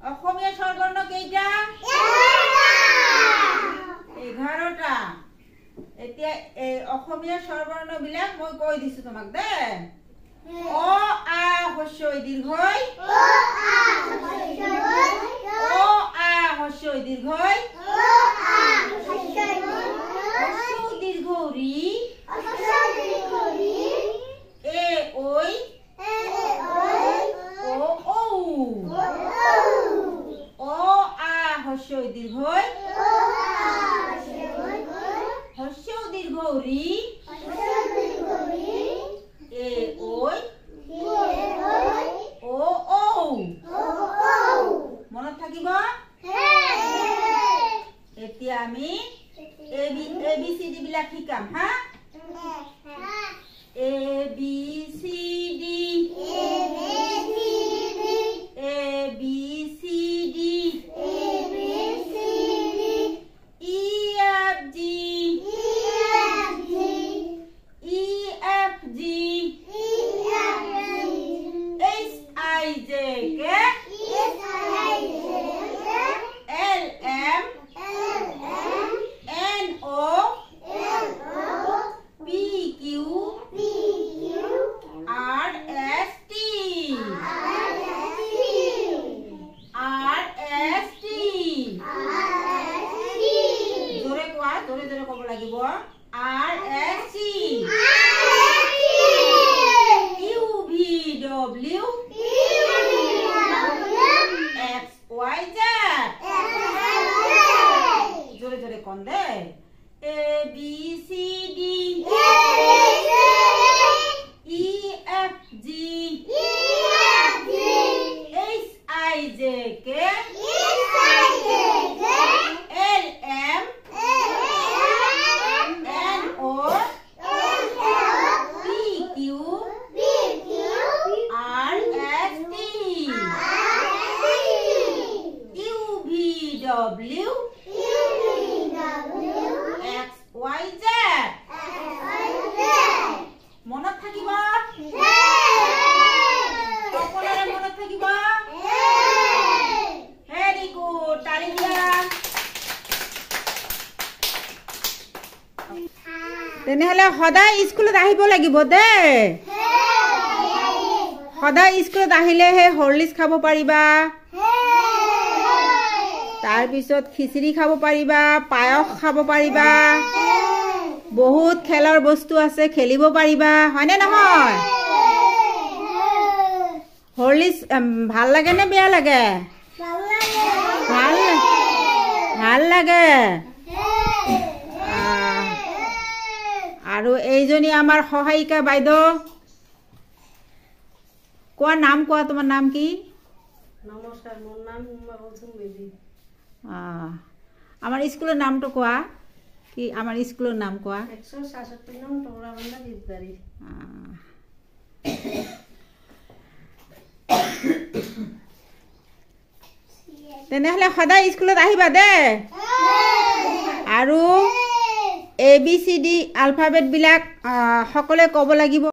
অসমীয়া স্বৰবৰ্ণ কেইটা? 11টা। এতিয়া এই অসমীয়া স্বৰবৰ্ণ বিলাক মই কৈ দিছো তোমাক দে। অ আ হস্য ই দীৰ্ঘ ই। অ আ হস্য ই দীৰ্ঘ ই। হস্য দীৰ্ঘ ৰি। এ ঐ। ও ঔ। অ আ হস্য ই দীৰ্ঘ ই। হস্য দীৰ্ঘ ৰি। এ ঐ। ও ঔ। মনত থাকিব? এতিয়া আমি এ বি চি ডি বিলাক শিকাম হা। A B C D. A B C D. E F G. E F G. H I J K. L M. N O. P Q. R S T. Are S T. জোরে কোৱা, জোরে জোরে ক'ব লাগিব। R S T. U V W. X Y Z. জোরে জোরে কোন দে। A B C D. E F G. H I J K. L M. N O. P Q. R S T. U V W. X Y Z. মনত থাকিব? সকলোৰে মনত থাকিব? Very good, তালি দিয়া। তেনেহলে সদায় স্কুলত আহিব লাগিব দে। সদায় স্কুলত আহিলেহে হৰলিক্স খাব পাৰিবা। তাৰপিছত খিচিৰি খাব পাৰিবা, পায়স খাব পাৰিবা। বহুত খেলৰ বস্তু আছে, খেলিব পাৰিবা, হয়নে নহয়? হৰলিক্স ভাল লাগে নে বেয়া লাগে? ভাল লাগে। আৰু এইজনী আমাৰ সহায়িকা বাইদেউ। কোৱা নাম কোৱা, তোমাৰ নাম কি? নমস্কাৰ, মোৰ নাম মৌচুম বেদী। আমাৰ স্কুলৰ নামটো কোৱা। কি আমাৰ স্কুলৰ নাম কোৱা? 167 নং টৌৰাবান্ধা বিদ্যালয়। তেনেহলে সদায় স্কুলত আহিবা দে। আৰু এ বি চি ডি আলফাবেট বিলাক সকলোৱে ক'ব লাগিব।